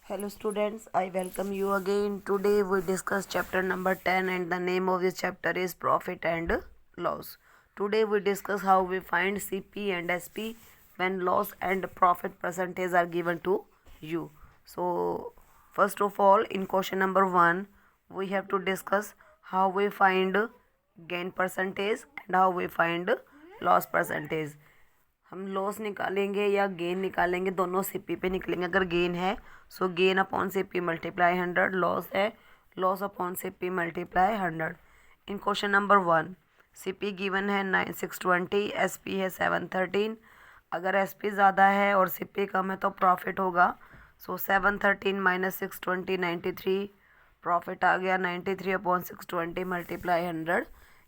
Hello students, I welcome you again. Today we discuss chapter number 10 and the name of this chapter is Profit and Loss. Today we discuss how we find CP and SP when loss and profit percentage are given to you. So first of all, in question number 1, we have to discuss how we find gain percentage and how we find loss percentage. हम loss निकालेंगे या gain निकालेंगे, दोनों CP पे निकलेंगे. अगर gain है so gain upon CP multiply 100, loss है loss upon CP multiply 100. In question number 1 CP given है 9620, एसपी है 713. अगर एसपी ज़्यादा है और सीपी कम है तो प्रॉफिट होगा. सो 713 माइनस 620 93, प्रॉफिट आ गया 93 अपॉन 620 मल्टीप्लाई 100.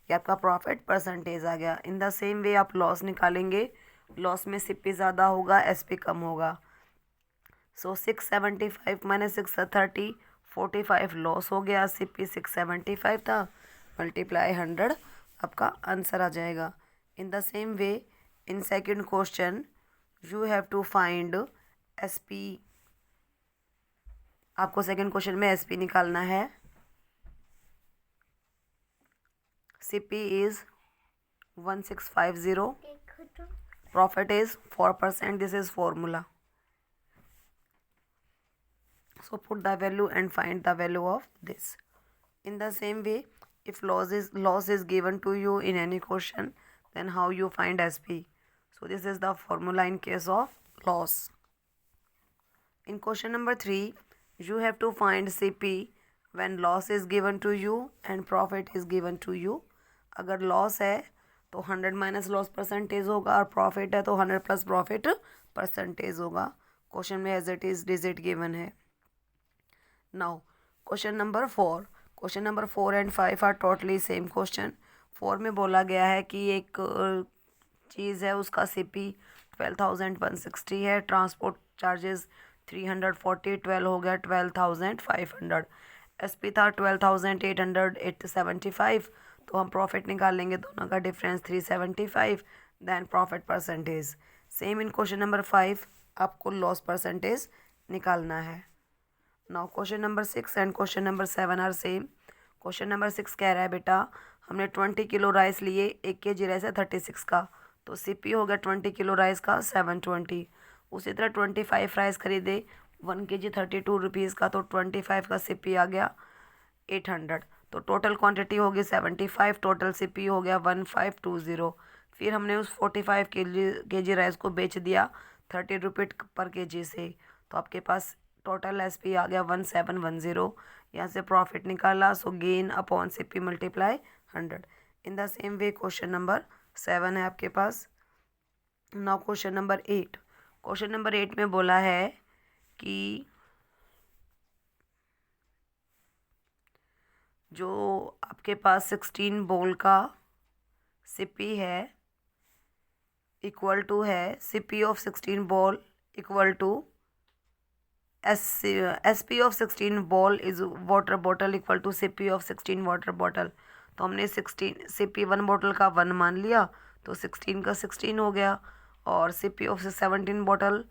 ये आपका प्रॉफिट परसेंटेज आ गया. इन द सेम वे आप लॉस निकालेंगे. लॉस में सीपी ज़्यादा होगा, एसपी कम होगा. सो 675 माइनस 630 45 लॉस हो गया. सीपी 675 था मल्टीप्लाई 100, आपका आंसर आ जाएगा. In the same way in second question you have to find SP. आपको सेकंड क्वेश्चन में एसपी निकालना है. CP is 1650, profit is 4%. This is formula. So put the value and find the value of this. In the same way, if loss is given to you in any question, then how you find SP. So this is the formula in case of loss. In question number 3, you have to find CP when loss is given to you and profit is given to you. अगर loss है तो 100 minus loss percentage होगा और profit है तो 100 plus profit percentage होगा. Question में as it is digit given है. Now question number 4. Question number 4 and 5 are totally same question. 4 में बोला गया है कि एक चीज़ है, उसका सीपी 12,160 है, ट्रांसपोर्ट चार्जेस 340, 12 हो गया 12,500. एसपी था 12,875. तो हम प्रॉफिट निकालेंगे, दोनों का difference 375. Then profit percentage. Same in question number 5 आपको लॉस परसेंटेज निकालना है. Now question number 6 and question number 7 are same. Question number 6 कह रहा है बेटा हमने 20 किलो राइस लिए, 1 kg राइस है 36 का, तो सीपी हो गया 20 किलो राइस का 720. उसी तरह 25 राइस खरीदे 1 kg 32 रुपीज़ का, तो 25 का सीपी आ गया 800. तो टोटल क्वांटिटी होगी 75, टोटल सीपी हो गया 1520. फिर हमने उस 45 kg राइस को बेच दिया 30 रुपये पर kg से, तो आपके पास टोटल एसपी आ गया 1710. यहाँ से प्रॉफिट निकाला, so gain upon CP multiply 100. In the same way question number 7 है आपके पास. Now question number 8. Question number 8 में बोला है कि जो आपके पास 16 बॉल का सीपी है इक्वल टू है CP of 16 ball equal to SP of 16 ball is water bottle equal to CP of 16 water bottle. तो हमने 16 सीपी 1 बॉटल का 1 मान लिया, तो 16 का 16 हो गया. और सीपी ऑफ 17 बॉटल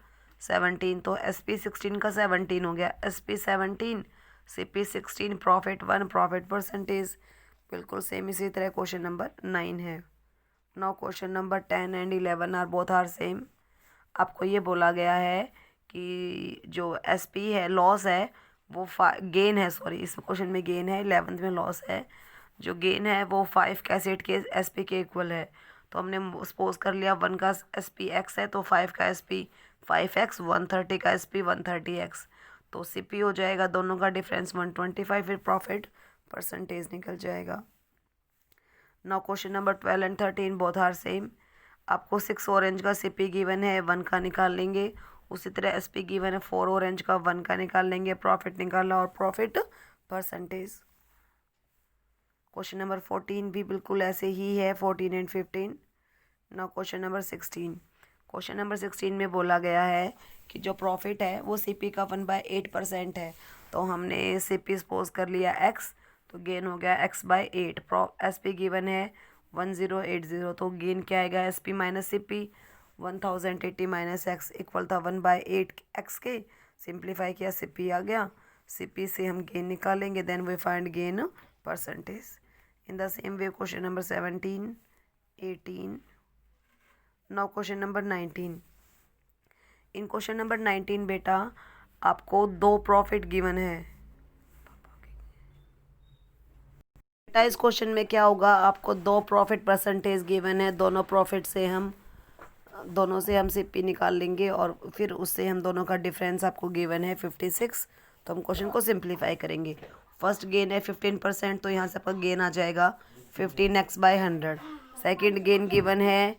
17, तो एसपी 16 का 17 हो गया. SP 17 CP 16, profit 1, profit percentage. बिल्कुल सेम इसी तरह क्वेश्चन नंबर 9 है. Now question number 10 and 11 are both are same. आपको ये बोला गया है कि जो एसपी है लॉस है वो गेन है, सॉरी इस क्वेश्चन में गेन है, 11th में लॉस है. जो गेन है वो 5 कैसेट के एसपी के इक्वल है. तो हमने सपोज कर लिया 1 का एसपी एक्स है तो 5 का एसपी 5x, 130 का एसपी 130x. तो सीपी हो जाएगा दोनों का डिफरेंस 125, फिर प्रॉफिट परसेंटेज निकल जाएगा. Now question number 12 and 13 both are same. आपको 6 ऑरेंज का सीपी गिवन है, 1 का निकाल लेंगे. उसी तरह एसपी गिवन है 4 ऑरेंज का, 1 का निकाल लेंगे. प्रॉफिट निकाला और प्रॉफिट परसेंटेज. क्वेश्चन नंबर 14 भी बिल्कुल ऐसे ही है, 14 and 15. Now question number 16. Question number 16 में बोला गया है कि जो प्रॉफिट है वो सीपी का 1/8% है. तो हमने सीपी सपोज कर लिया x, तो गेन हो गया x/8. एसपी गिवन है 1080, तो गेन क्या आएगा SP minus CP 1080 minus x equal था 1/8 एक्स के. सिंप्लीफाई किया, CP आ गया, CP से हम गेन निकालेंगे, then we find gain percentage. In the same way question number 17, 18, now question number 19। In question number 19 बेटा आपको 2 प्रॉफिट गिवन है। बेटा इस क्वेश्चन में क्या होगा, आपको 2 प्रॉफिट परसेंटेज गिवन है, दोनों प्रॉफिट से हम CP निकाल लेंगे और फिर उससे हम दोनों का डिफरेंस आपको गिवन है 56। तो हम क्वेश्चन को सिंप्लीफाई करेंगे। फर्स्ट गेन है 15%, तो यहाँ से आपका गेन आ जाएगा 15x/100। सेकंड गेन गिवन है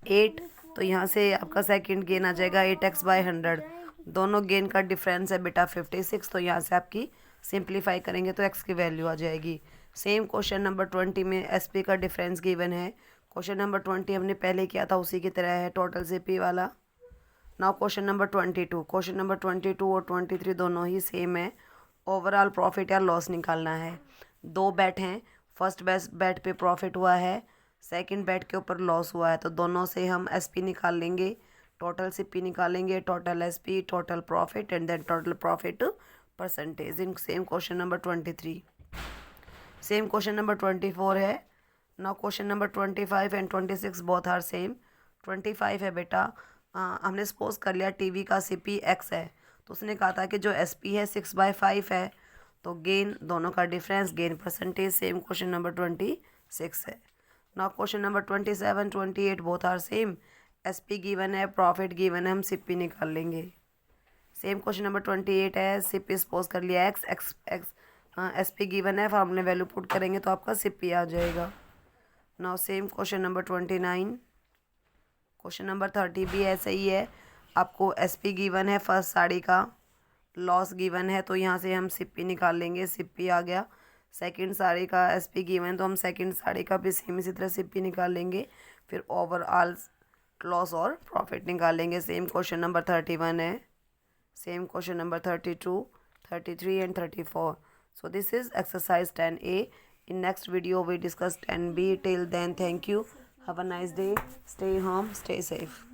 8, तो यहाँ से आपका सेकंड गेन आ जाएगा 8x/100। दोनों गेन का डिफरेंस है बेटा 56, तो यहाँ से आपकी सिंप्लीफाई करेंगे तो x की वैल्यू आ जाएगी। सेम क्वेश्चन नंबर 20 में SP का डिफरेंस गिवन है। क्वेश्चन नंबर 20 हमने पहले किया था, उसी की तरह है टोटल CP वाला। Now question number 22। Question number 22 और 23 दोनों ही सेम है। ओवरऑल प्रॉफिट या लॉस निकालना है। 2 बैट हैं, फर्स्ट बैट पे प्रॉफिट हुआ है, सेकंड बैट के ऊपर लॉस हुआ है, तो दोनों से हम SP निकाल लेंगे, टोटल CP निकालेंगे, total SP, total profit and then total profit percentage in same question number 23। Same question number 24 है। Now question number 25 and 26 both are same. 25 है बेटा, हमने सपोज कर लिया टीवी का CP x है, तो उसने कहा था कि जो SP है 6/5 है, तो गेन दोनों का difference gain percentage same question number 26 है। Now question number 27, 28 both are same. SP given है, प्रॉफिट गिवन है, हम CP निकाल लेंगे। सेम क्वेश्चन नंबर 28 है, CP सपोज कर लिया x SP गिवन है, फॉर्मूले वैल्यू पुट करेंगे तो आपका CP आ जाएगा। Now same question number 29। Question number 30 भी ऐसे ही है, आपको SP गिवन है, फर्स्ट साड़ी का लॉस गिवन है, तो यहाँ से हम CP निकाल लेंगे, CP आ गया। सेकंड साड़ी का SP गिवन, तो हम सेकंड साड़ी का भी सेम इसी तरह CP निकाल लेंगे, फिर ओवरऑल लॉस और प्रॉफिट निकाल लेंगे। सेम क्वेश्चन नंबर 31 है, same question number 32, 33 and 34. So this is exercise 10A. In next video we discuss 10B. Till then, thank you. Have a nice day. Stay home. Stay safe.